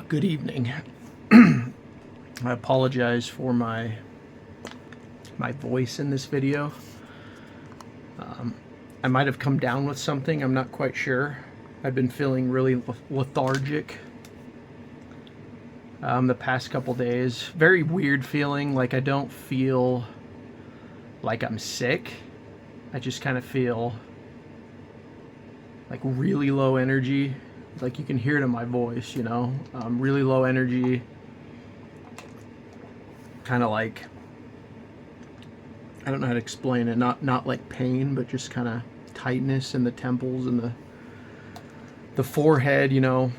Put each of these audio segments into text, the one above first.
Good evening. I apologize for my voice in this video. I might have come down with something, I'm not quite sure. I've been feeling really lethargic the past couple days. Very weird feeling, like I don't feel like I'm sick. I just kind of feel like really low energy. Like you can hear it in my voice, you know, really low energy, kind of like, I don't know how to explain it, not like pain, but just kind of tightness in the temples and the forehead, you know,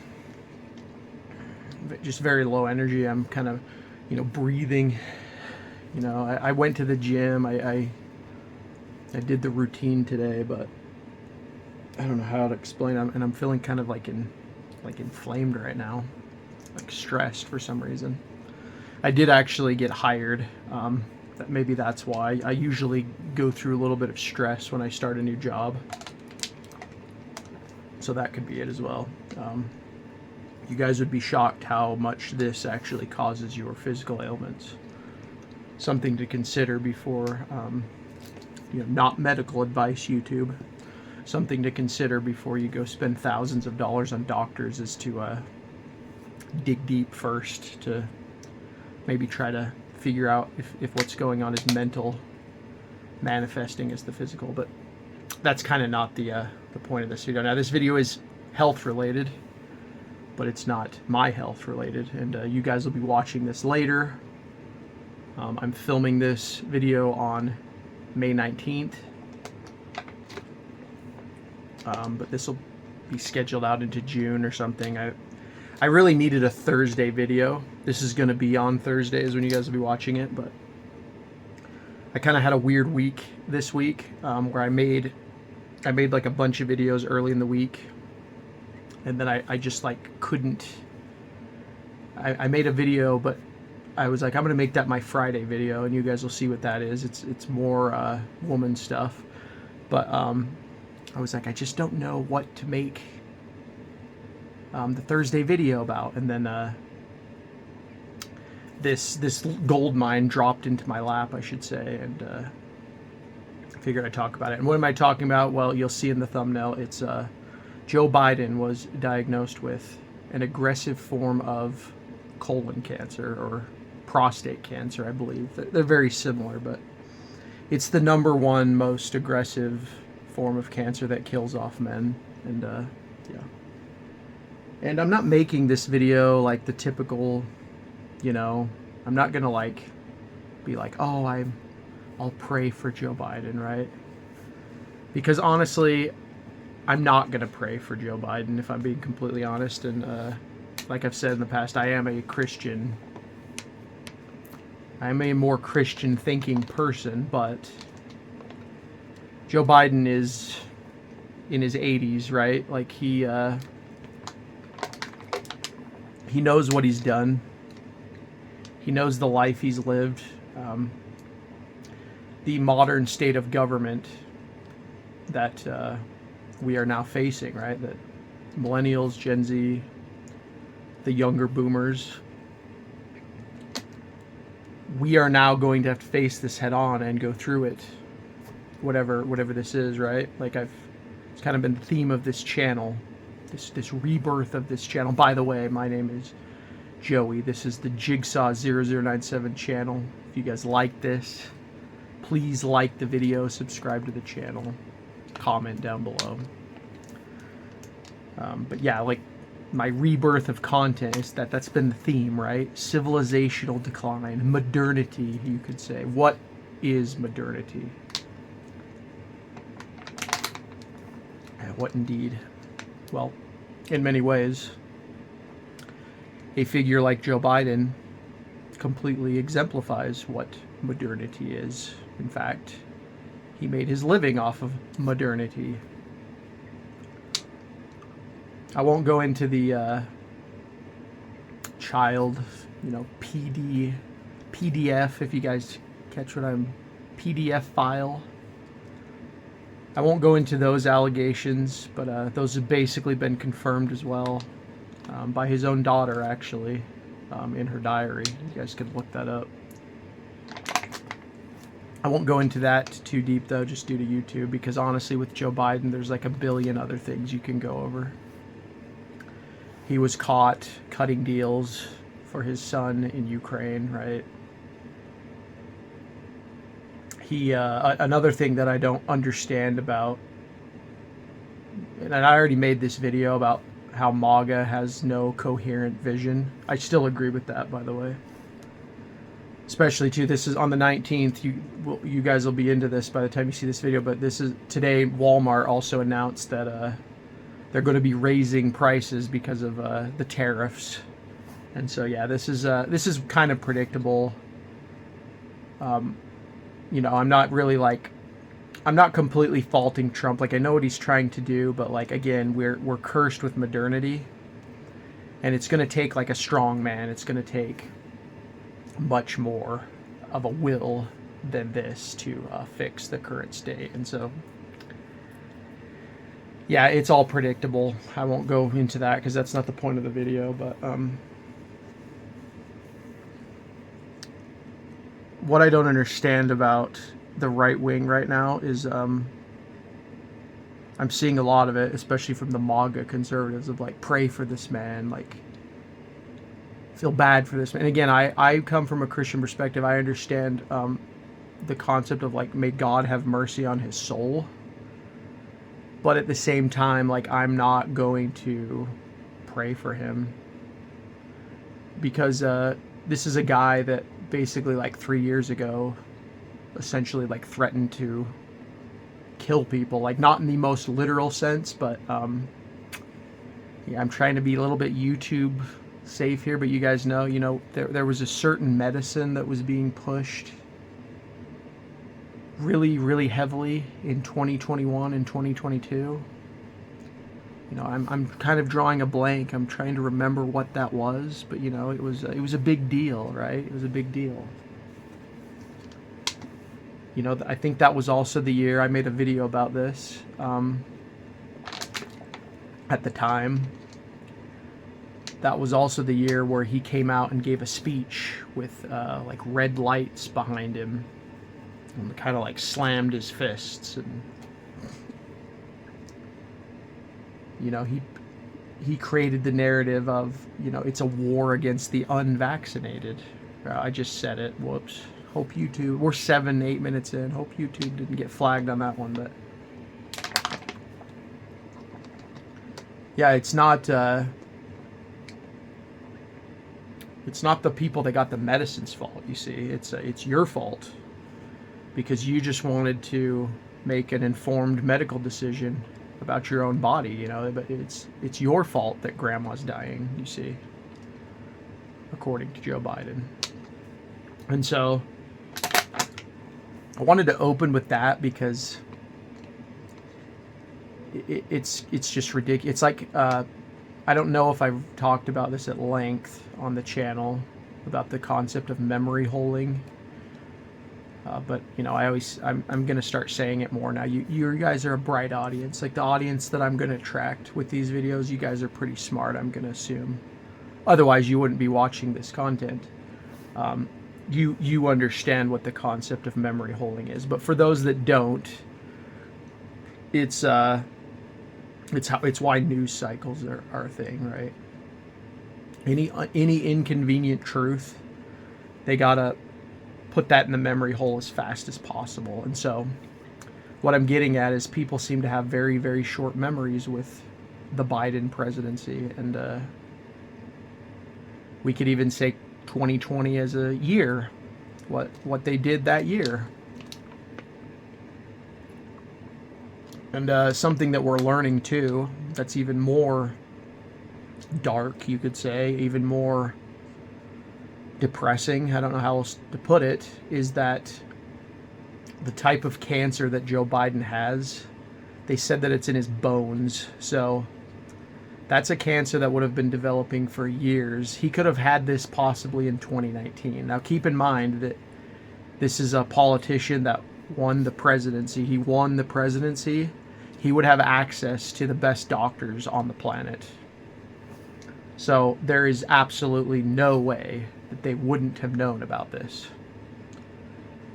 just very low energy. I'm kind of, you know, breathing, you know, I went to the gym, I did the routine today, but I don't know how to explain it, and I'm feeling kind of like inflamed right now, like stressed for some reason. I did actually get hired. Maybe that's why. I usually go through a little bit of stress when I start a new job, so that could be it as well. You guys would be shocked how much this actually causes your physical ailments. Something to consider before, you know, not medical advice, YouTube. Something to consider before you go spend thousands of dollars on doctors is to dig deep first, to maybe try to figure out if what's going on is mental manifesting as the physical. But that's kind of not the point of this video. Now, this video is health related, but it's not my health related, and you guys will be watching this later. I'm filming this video on May 19th. But this will be scheduled out into June or something. I really needed a Thursday video. This is going to be on Thursdays when you guys will be watching it, but I kind of had a weird week this week, where I made like a bunch of videos early in the week, and then I just like couldn't. I made a video, but I was like, I'm going to make that my Friday video, and you guys will see what that is. It's more woman stuff, but I was like, I just don't know what to make the Thursday video about. And then this gold mine dropped into my lap, I should say, and I figured I'd talk about it. And what am I talking about? Well, you'll see in the thumbnail. It's Joe Biden was diagnosed with an aggressive form of colon cancer, or prostate cancer, I believe. They're very similar, but it's the #1 most aggressive form of cancer that kills off men. And yeah, and I'm not making this video like the typical, you know, I'm not gonna like be like, oh, I'll pray for Joe Biden, right? Because honestly, I'm not gonna pray for Joe Biden, if I'm being completely honest. And like I've said in the past, I am a Christian. I'm a more Christian thinking person, but Joe Biden is in his 80s, right? Like he knows what he's done. He knows the life he's lived. The modern state of government that we are now facing, right? That millennials, Gen Z, the younger boomers, we are now going to have to face this head on and go through it. Whatever this is, right? Like it's kind of been the theme of this channel, this rebirth of this channel. By the way, my name is Joey. This is the Jigsaw 0097 channel. If you guys like this, please like the video, subscribe to the channel, comment down below. But yeah, like my rebirth of content is that's been the theme, right? Civilizational decline, modernity, you could say. What is modernity? What indeed? Well, in many ways, a figure like Joe Biden completely exemplifies what modernity is. In fact, he made his living off of modernity. I won't go into the child, you know, PDF, if you guys catch what I'm, PDF file. I won't go into those allegations, but those have basically been confirmed as well. by his own daughter, actually, in her diary. You guys could look that up. I won't go into that too deep, though, just due to YouTube, because honestly, with Joe Biden, there's like a billion other things you can go over. He was caught cutting deals for his son in Ukraine, right? Another thing that I don't understand about, and I already made this video about how MAGA has no coherent vision. I still agree with that, by the way. Especially too, this is on the 19th. You guys will be into this by the time you see this video. But this is today. Walmart also announced that they're going to be raising prices because of the tariffs, and so yeah, this is kind of predictable. You know, I'm not completely faulting Trump. Like, I know what he's trying to do, but like, again, we're cursed with modernity, and it's going to take like a strong man. It's going to take much more of a will than this to fix the current state. And so, yeah, it's all predictable. I won't go into that because that's not the point of the video. But what I don't understand about the right wing right now is I'm seeing a lot of it, especially from the MAGA conservatives, of like, pray for this man, like, feel bad for this man. And again, I come from a Christian perspective. I understand the concept of like, may God have mercy on his soul. But at the same time, like, I'm not going to pray for him, because this is a guy that basically like 3 years ago essentially like threatened to kill people, like not in the most literal sense, but yeah, I'm trying to be a little bit YouTube safe here, but you guys know, there was a certain medicine that was being pushed really, really heavily in 2021 and 2022. I'm kind of drawing a blank. I'm trying to remember what that was, but it was a big deal, right? It was a big deal. I think that was also the year I made a video about this. At the time, that was also the year where he came out and gave a speech with like red lights behind him, and kind of like slammed his fists, and he created the narrative of it's a war against the unvaccinated. I just said it. Whoops. Hope YouTube. We're 7-8 minutes in. Hope YouTube didn't get flagged on that one, but yeah, it's not the people that got the medicine's fault. You see, it's your fault, because you just wanted to make an informed medical decision about your own body, but it's your fault that grandma's dying, you see, according to Joe Biden. And so I wanted to open with that because it's just ridiculous. It's like I don't know if I've talked about this at length on the channel about the concept of memory holding. But I'm going to start saying it more now. You guys are a bright audience. Like, the audience that I'm going to attract with these videos, you guys are pretty smart, I'm going to assume. Otherwise, you wouldn't be watching this content. You understand what the concept of memory holding is. But for those that don't, it's why news cycles are a thing, right? Any inconvenient truth, they gotta put that in the memory hole as fast as possible. And so what I'm getting at is people seem to have very, very short memories with the Biden presidency. And we could even say 2020 as a year, what they did that year. And something that we're learning too, that's even more dark, you could say, even more depressing, I don't know how else to put it, is that the type of cancer that Joe Biden has, they said that it's in his bones. So that's a cancer that would have been developing for years. He could have had this possibly in 2019. Now keep in mind that this is a politician that won the presidency. He won the presidency. He would have access to the best doctors on the planet. So there is absolutely no way that they wouldn't have known about this.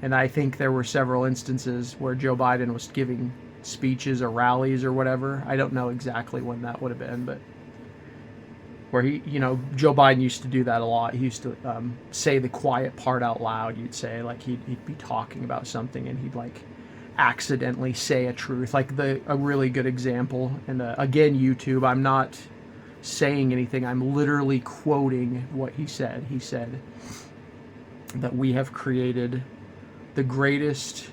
And I think there were several instances where Joe Biden was giving speeches or rallies or whatever. I don't know exactly when that would have been, but where Joe Biden used to do that a lot. He used to say the quiet part out loud. You'd say, like, he'd be talking about something and he'd like accidentally say a truth. Like a really good example, and again, YouTube, I'm not saying anything. I'm literally quoting what he said. He said that we have created the greatest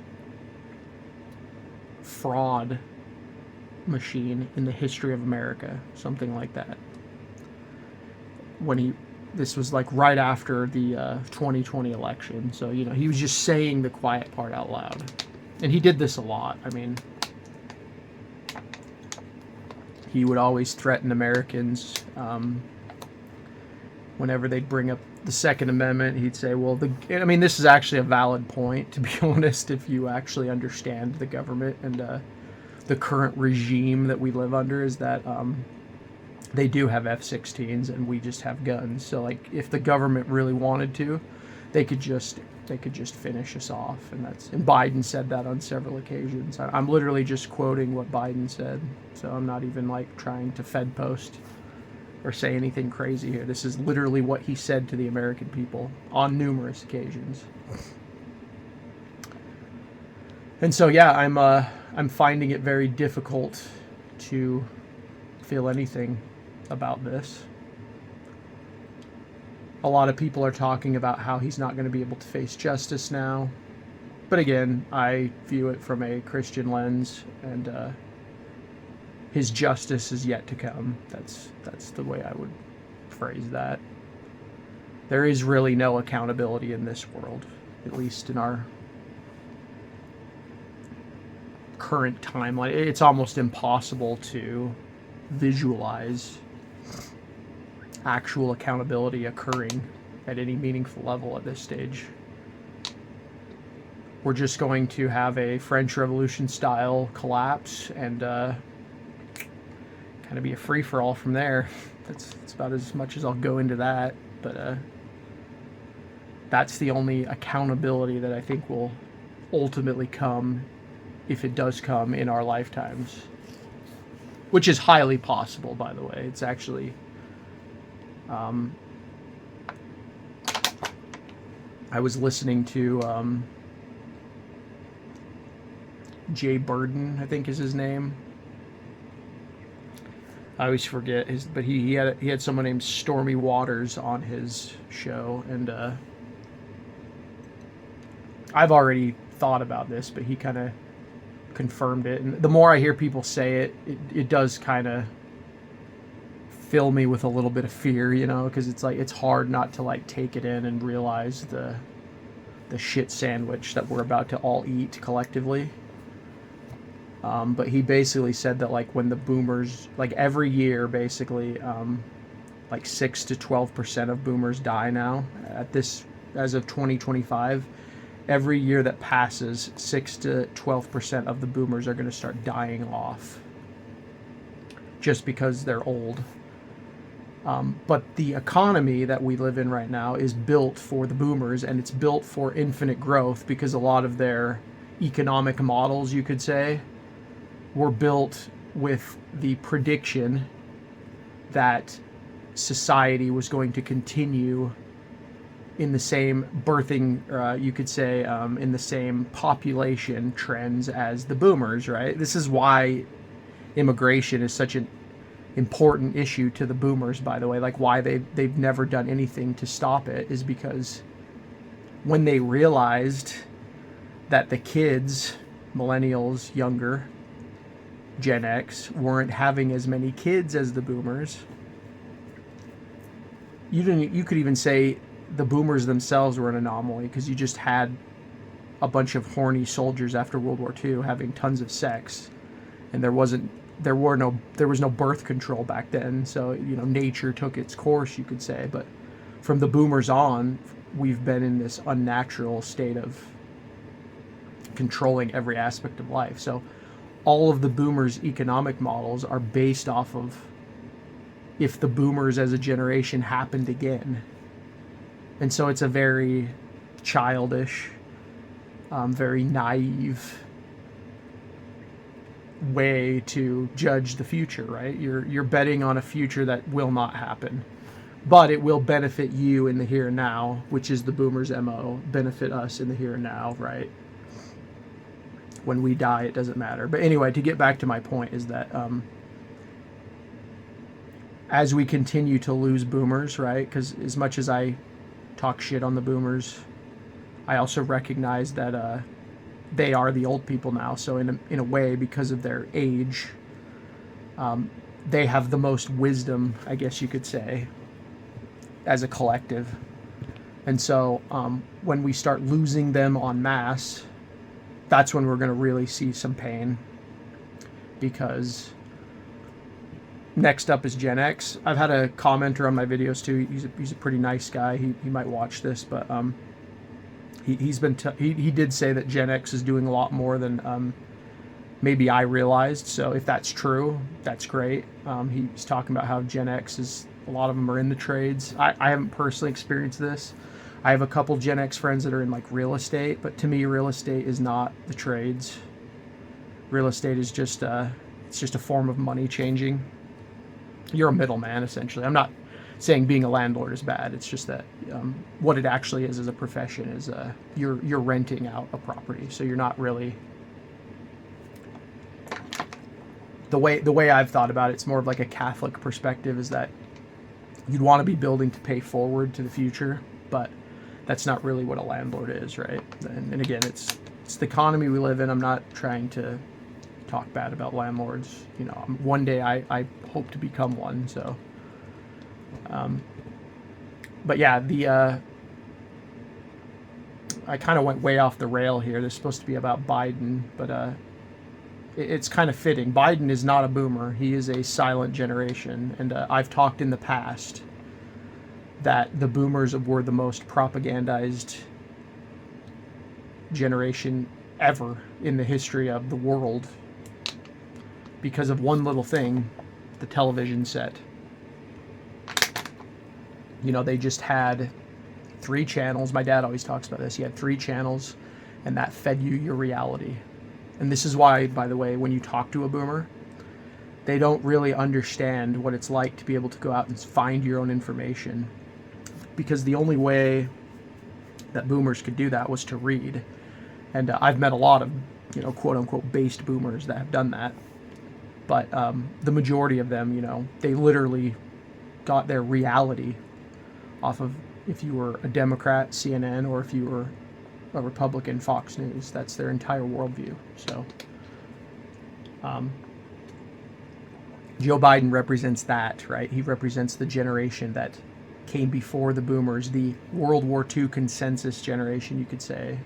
fraud machine in the history of America, something like that. This was like right after the 2020 election, so he was just saying the quiet part out loud, and he did this a lot. I mean, he would always threaten Americans. Whenever they'd bring up the Second Amendment, he'd say, well, this is actually a valid point, to be honest, if you actually understand the government and the current regime that we live under, is that they do have F-16s and we just have guns. So, like, if the government really wanted to, they could just finish us off. And Biden said that on several occasions. I'm literally just quoting what Biden said, so I'm not even like trying to Fed post or say anything crazy here. This is literally what he said to the American people on numerous occasions. And so, yeah, I'm finding it very difficult to feel anything about this. A lot of people are talking about how he's not going to be able to face justice now. But again, I view it from a Christian lens, and his justice is yet to come. That's the way I would phrase that. There is really no accountability in this world, at least in our current timeline. It's almost impossible to visualize actual accountability occurring at any meaningful level at this stage. We're just going to have a French Revolution style collapse and kind of be a free-for-all from there. That's about as much as I'll go into that, but that's the only accountability that I think will ultimately come, if it does come, in our lifetimes, which is highly possible, by the way. It's actually I was listening to Jay Burden, I think is his name. I always forget his, but he had someone named Stormy Waters on his show, and I've already thought about this, but he kind of confirmed it. And the more I hear people say it does kind of fill me with a little bit of fear, because it's like, it's hard not to like take it in and realize the shit sandwich that we're about to all eat collectively. But he basically said that, like, when the boomers, like, every year basically, like 6 to 12% of boomers die now as of 2025. Every year that passes, 6 to 12% of the boomers are going to start dying off just because they're old. But the economy that we live in right now is built for the boomers, and it's built for infinite growth because a lot of their economic models, you could say, were built with the prediction that society was going to continue in the same birthing, you could say, in the same population trends as the boomers, right? This is why immigration is such an important issue to the boomers, by the way. Like, why they've never done anything to stop it is because when they realized that the kids, millennials, younger, Gen X, weren't having as many kids as the boomers, you could even say the boomers themselves were an anomaly, because you just had a bunch of horny soldiers after World War II having tons of sex, and there was no birth control back then, so nature took its course, you could say. But from the boomers on, we've been in this unnatural state of controlling every aspect of life. So all of the boomers' economic models are based off of if the boomers as a generation happened again. And so it's a very childish, very naive way to judge the future, right? You're betting on a future that will not happen, but it will benefit you in the here and now, which is the boomers' MO, benefit us in the here and now, right? When we die, it doesn't matter. But anyway, to get back to my point is that as we continue to lose boomers, right? Because as much as I talk shit on the boomers, I also recognize that they are the old people now. So in a way, because of their age, they have the most wisdom, I guess you could say, as a collective. And so when we start losing them en masse, that's when we're going to really see some pain. Because next up is Gen X. I've had a commenter on my videos too. He's a pretty nice guy. He might watch this, but he did say that Gen X is doing a lot more than maybe I realized. So if that's true, that's great. He's talking about how Gen X is, a lot of them are in the trades. I haven't personally experienced this. I have a couple Gen X friends that are in like real estate, but to me, real estate is not the trades. Real estate is just it's just a form of money changing. You're a middleman essentially. I'm not saying being a landlord is bad. It's just that what it actually is as a profession is you're renting out a property, so you're not really. The way I've thought about it, it's more of like a Catholic perspective, is that you'd want to be building to pay forward to the future, but that's not really what a landlord is, right? And again, it's the economy we live in. I'm not trying to talk bad about landlords. You know, one day I hope to become one. So, but yeah, I kind of went way off the rail here. This is supposed to be about Biden, but it's kind of fitting. Biden is not a boomer. He is a silent generation, and I've talked in the past that the boomers were the most propagandized generation ever in the history of the world because of one little thing, the television set. You know, they just had 3 channels. My dad always talks about this. He had 3 channels, and that fed you your reality. And this is why, by the way, when you talk to a boomer, they don't really understand what it's like to be able to go out and find your own information. Because the only way that boomers could do that was to read. And I've met a lot of, you know, quote unquote based boomers that have done that. But the majority of them, you know, they literally got their reality off of, if you were a Democrat, CNN, or if you were a Republican, Fox News. That's their entire worldview. So Joe Biden represents that, right? He represents the generation that came before the boomers, the World War II consensus generation, you could say.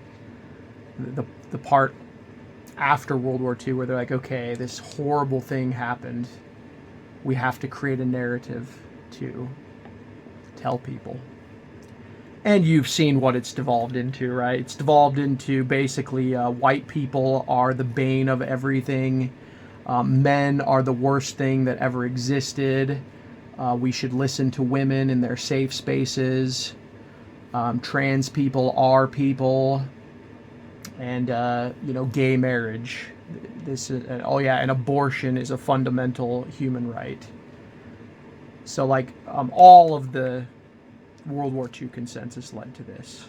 The part after World War II where they're like, okay, this horrible thing happened. We have to create a narrative to tell people. And you've seen what it's devolved into, right? It's devolved into basically white people are the bane of everything. Men are the worst thing that ever existed. We should listen to women in their safe spaces. Trans people are people. And, you know, gay marriage. This is, and abortion is a fundamental human right. So, like, all of the World War II consensus led to this.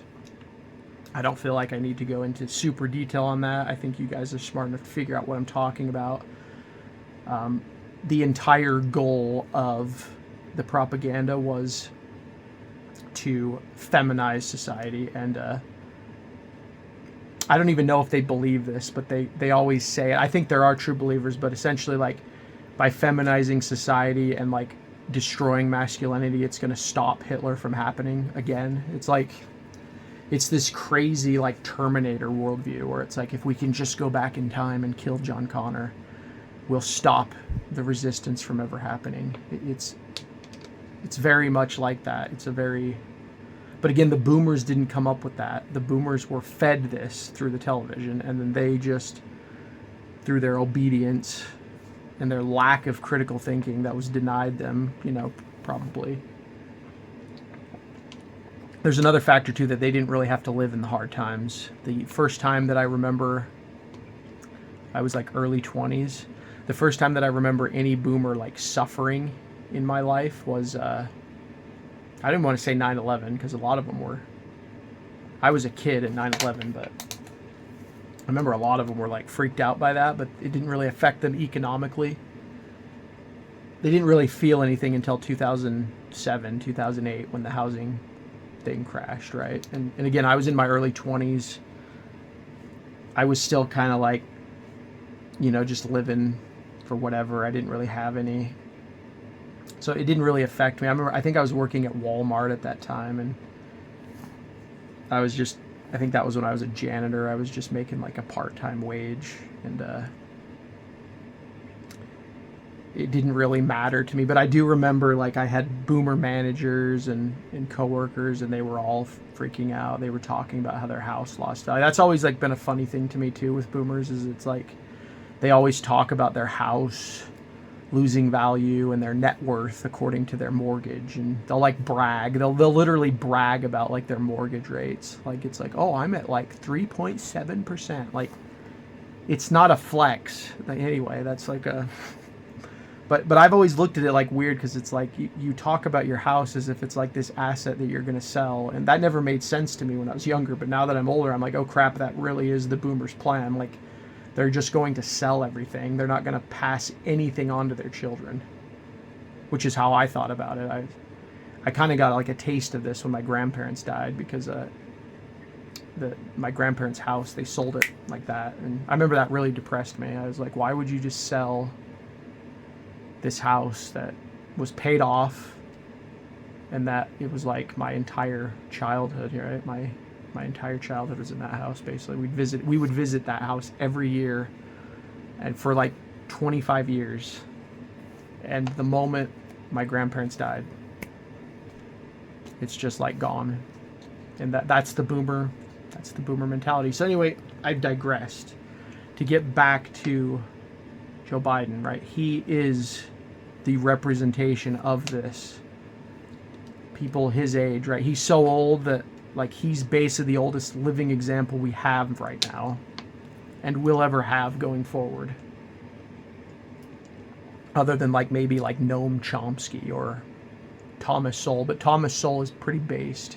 I don't feel like I need to go into super detail on that. I think you guys are smart enough to figure out what I'm talking about. The entire goal of the propaganda was to feminize society, and I don't even know if they believe this, but they always say it. I think there are true believers, but essentially, like, by feminizing society and, like, destroying masculinity, it's going to stop Hitler from happening again. It's like, it's this crazy, like, Terminator worldview where it's like, if we can just go back in time and kill John Connor, we'll stop the resistance from ever happening. It's very much like that. But again, the boomers didn't come up with that. The boomers were fed this through the television, and then they just, through their obedience, and their lack of critical thinking that was denied them, probably. There's another factor too, that they didn't really have to live in the hard times. The first time that I remember, I was like early 20s. The first time that I remember any boomer like suffering in my life was, I didn't want to say 9/11 because a lot of them were. I was a kid at 9/11, but I remember a lot of them were like freaked out by that, but it didn't really affect them economically. They didn't really feel anything until 2007, 2008 when the housing thing crashed, right? And again, I was in my early 20s. I was still kind of like, just living for whatever. I didn't really have any. So it didn't really affect me. I think I was working at Walmart at that time, and I think that was when I was a janitor. I was just making like a part-time wage, and it didn't really matter to me. But I do remember like I had boomer managers and coworkers, and they were all freaking out. They were talking about how their house lost value. That's always like been a funny thing to me too with boomers, is it's like they always talk about their house losing value and their net worth according to their mortgage, and they'll like brag. They'll literally brag about like their mortgage rates. Like it's like, oh, I'm at like 3.7%. Like it's not a flex. Anyway, that's like a. But I've always looked at it like weird, because it's like you talk about your house as if it's like this asset that you're going to sell, and that never made sense to me when I was younger. But now that I'm older, I'm like, oh crap, that really is the boomers' plan. Like they're just going to sell everything. They're not going to pass anything on to their children, which is how I thought about it. I kind of got like a taste of this when my grandparents died, because my grandparents' house, they sold it like that, and I remember that really depressed me. I was like, why would you just sell this house that was paid off, and that it was like my entire childhood here, right? My entire childhood was in that house. Basically, we would visit that house every year, and for like 25 years. And the moment my grandparents died, it's just like gone. And that's the boomer mentality. So anyway, I've digressed. To get back to Joe Biden, right? He is the representation of this. People his age, right? He's so old that like he's basically the oldest living example we have right now, and will ever have going forward. Other than like maybe like Noam Chomsky or Thomas Sowell, but Thomas Sowell is pretty based.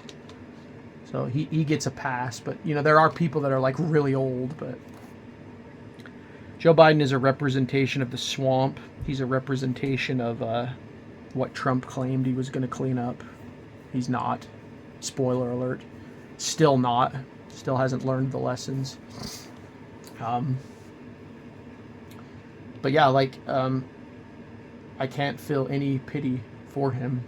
So he gets a pass, but there are people that are like really old, but Joe Biden is a representation of the swamp. He's a representation of what Trump claimed he was going to clean up. He's not. Spoiler alert. Still not. Still hasn't learned the lessons. But yeah, like, I can't feel any pity for him.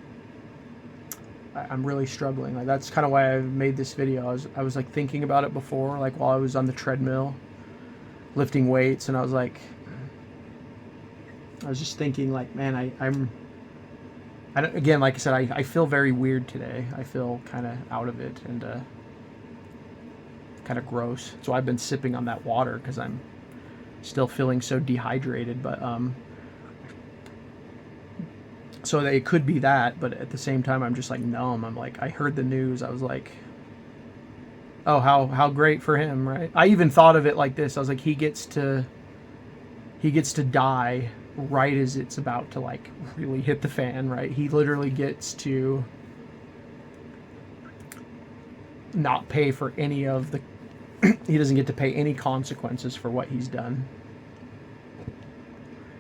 I'm really struggling. Like, that's kind of why I made this video. I was like thinking about it before, like while I was on the treadmill lifting weights, and I was just thinking like, man, I don't, again, like I said, I feel very weird today. I feel kind of out of it, and kind of gross. So I've been sipping on that water because I'm still feeling so dehydrated. But so it could be that, but at the same time, I'm just like numb. I'm like, I heard the news. I was like, oh, how great for him, right? I even thought of it like this. I was like, he gets to die right as it's about to like really hit the fan, right? He literally gets to not pay for any of the he doesn't get to pay any consequences for what he's done.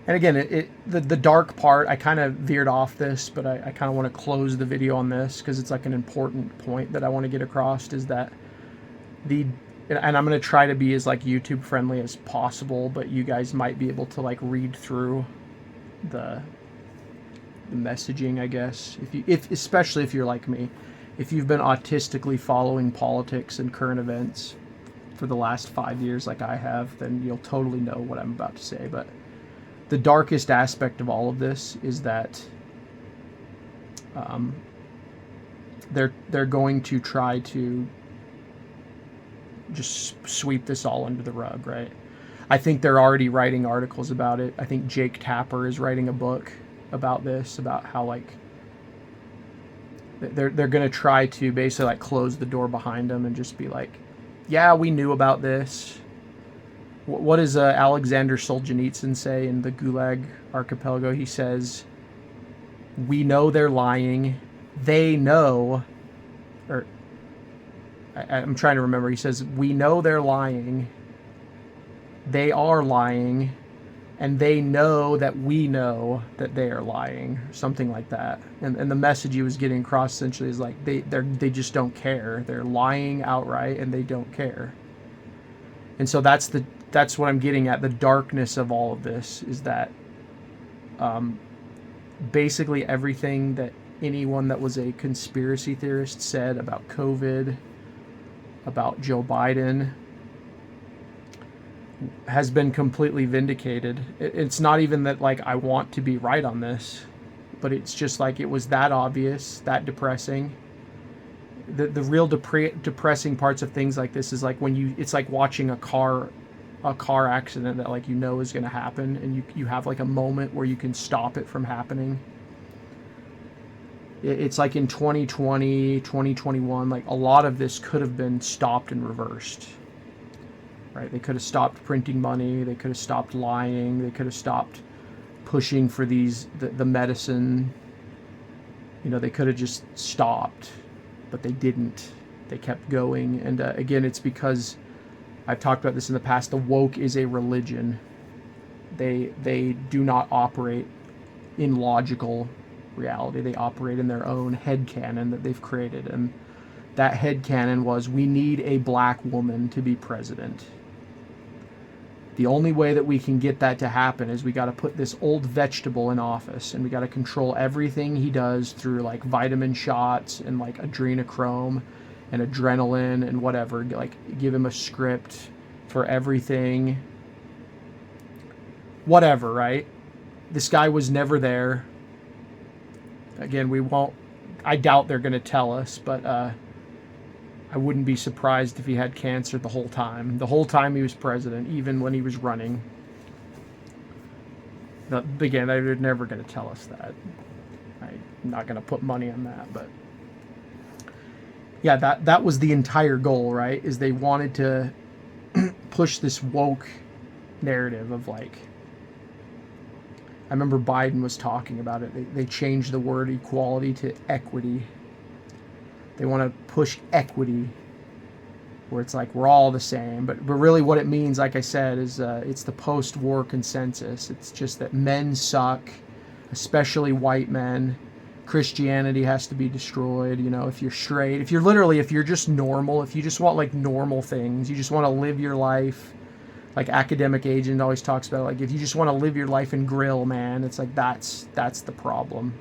And again, the dark part, I kind of veered off this, but I kind of want to close the video on this because it's like an important point that I want to get across, is that and I'm going to try to be as like YouTube friendly as possible, but you guys might be able to like read through the messaging, I guess. Especially if you're like me, if you've been autistically following politics and current events for the last 5 years like I have, then you'll totally know what I'm about to say. But the darkest aspect of all of this is that they're going to try to just sweep this all under the rug, right? I think they're already writing articles about it. I think Jake Tapper is writing a book about this, about how like they're going to try to basically like close the door behind them and just be like, yeah, we knew about this. What does Alexander Solzhenitsyn say in the Gulag Archipelago? He says, we know they're lying. They know, or I'm trying to remember. He says, we know they're lying. They are lying. And they know that we know that they are lying, something like that. And the message he was getting across essentially is like they just don't care. They're lying outright, and they don't care. And so that's what I'm getting at. The darkness of all of this is that basically everything that anyone that was a conspiracy theorist said about COVID, about Joe Biden, has been completely vindicated. It's not even that like I want to be right on this, but it's just like it was that obvious, that depressing. The real depressing parts of things like this is like when it's like watching a car accident that like is going to happen, and you have like a moment where you can stop it from happening. It's like in 2020, 2021, like a lot of this could have been stopped and reversed. Right? They could have stopped printing money. They could have stopped lying. They could have stopped pushing for the medicine. They could have just stopped, but they didn't. They kept going. And again, it's because I've talked about this in the past. The woke is a religion. They do not operate in logical reality. They operate in their own headcanon that they've created. And that headcanon was, we need a black woman to be president. The only way that we can get that to happen is we got to put this old vegetable in office, and we got to control everything he does through like vitamin shots and like adrenochrome and adrenaline and whatever. Like give him a script for everything. Whatever, right? This guy was never there. Again, I doubt they're going to tell us, but I wouldn't be surprised if he had cancer the whole time. The whole time he was president, even when he was running. Again, they're never going to tell us that. I'm not going to put money on that, but yeah, that was the entire goal, right? Is they wanted to push this woke narrative of like, I remember Biden was talking about it. They changed the word equality to equity. They want to push equity, where it's like we're all the same. But really what it means, like I said, is it's the post-war consensus. It's just that men suck, especially white men. Christianity has to be destroyed. If you're straight, if you're just normal, if you just want like normal things, you just want to live your life. Like Academic Agent always talks about, like if you just want to live your life and grill, man, it's like that's the problem.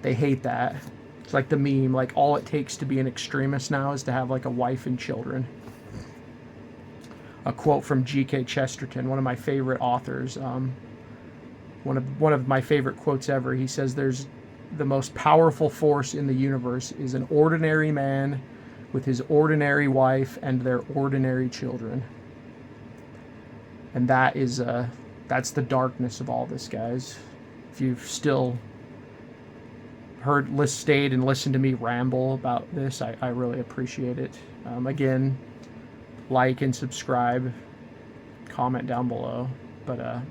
They hate that. It's like the meme, like all it takes to be an extremist now is to have like a wife and children. A quote from G.K. Chesterton, one of my favorite authors. One of my favorite quotes ever. He says, "There's the most powerful force in the universe is an ordinary man with his ordinary wife and their ordinary children." And that's the darkness of all this, guys. If you've still stayed and listened to me ramble about this, I really appreciate it. Again, like and subscribe, comment down below. But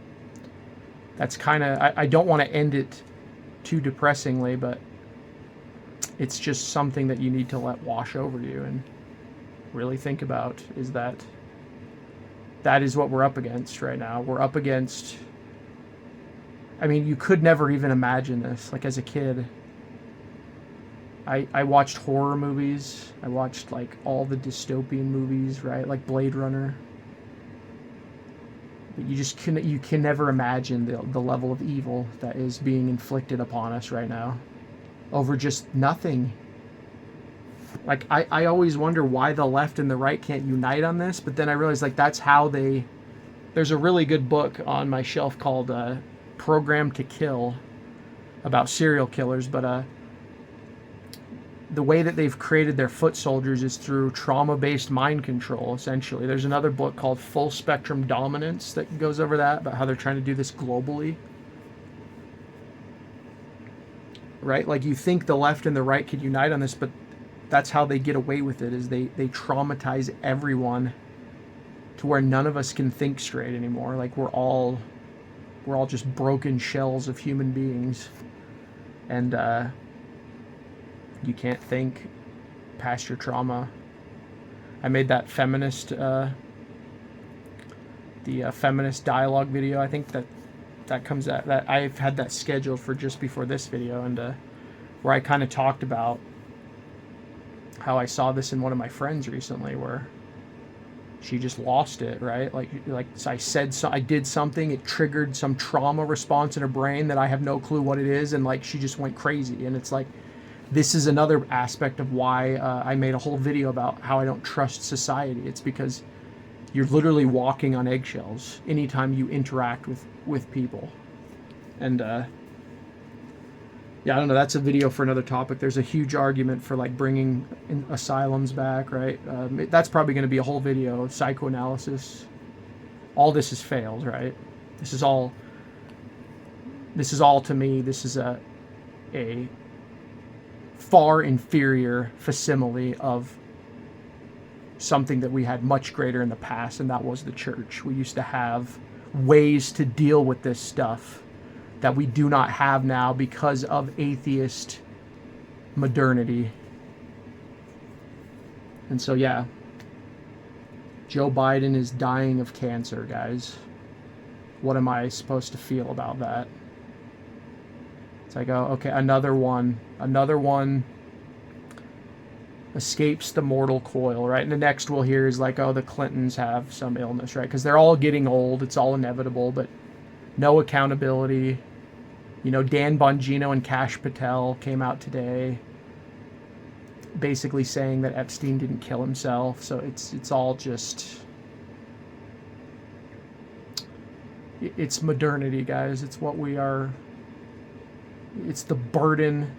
that's kind of, I don't want to end it too depressingly, but it's just something that you need to let wash over you and really think about, is that is what we're up against right now. We're up against, I mean, you could never even imagine this. Like as a kid, I watched horror movies. I watched like all the dystopian movies, right? Like Blade Runner. But you can never imagine the level of evil that is being inflicted upon us right now over just nothing. Like I always wonder why the left and the right can't unite on this, but then I realize like that's how there's a really good book on my shelf called Program to Kill about serial killers, but the way that they've created their foot soldiers is through trauma-based mind control, essentially. There's another book called Full Spectrum Dominance that goes over that, about how they're trying to do this globally. Right? Like, you think the left and the right could unite on this, but that's how they get away with it, is they traumatize everyone to where none of us can think straight anymore. Like, we're all just broken shells of human beings. And you can't think past your trauma. I made that feminist, the feminist dialogue video. I think that comes out, that I've had that scheduled for just before this video, and where I kind of talked about how I saw this in one of my friends recently, where she just lost it, right? Like I said, so I did something, it triggered some trauma response in her brain that I have no clue what it is, and like she just went crazy. And it's like, this is another aspect of why I made a whole video about how I don't trust society. It's because you're literally walking on eggshells anytime you interact with people. And yeah, I don't know, that's a video for another topic. There's a huge argument for like bringing asylums back, right? That's probably going to be a whole video. Psychoanalysis. All this has failed, right? This is all to me, this is a far inferior facsimile of something that we had much greater in the past, and that was the church. We used to have ways to deal with this stuff that we do not have now because of atheist modernity. And so, yeah, Joe Biden is dying of cancer, guys. What am I supposed to feel about that? It's like, oh, okay, another one escapes the mortal coil, right? And the next we'll hear is like, oh, the Clintons have some illness, right? Because they're all getting old. It's all inevitable, but no accountability. You know, Dan Bongino and Kash Patel came out today basically saying that Epstein didn't kill himself. So it's all just, it's modernity, guys. It's what we are. It's the burden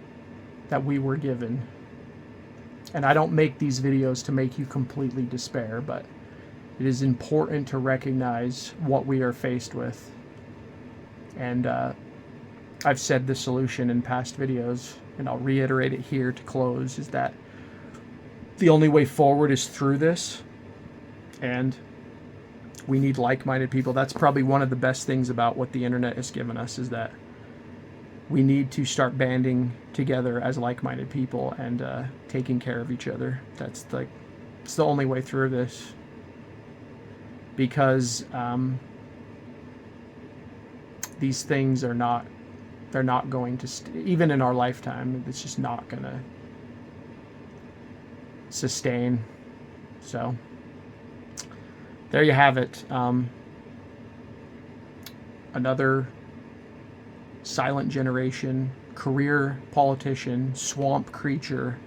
that we were given. And I don't make these videos to make you completely despair, but it is important to recognize what we are faced with. And I've said the solution in past videos, and I'll reiterate it here to close, is that the only way forward is through this, and we need like-minded people. That's probably one of the best things about what the internet has given us, is that we need to start banding together as like-minded people and taking care of each other. It's the only way through this, because these things are not, they're not going to even in our lifetime, it's just not gonna sustain. So there you have it. Another silent generation, career politician, swamp creature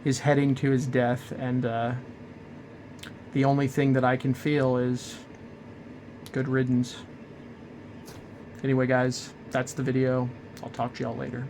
is heading to his death, and the only thing that I can feel is good riddance. Anyway, guys, that's the video. I'll talk to y'all later.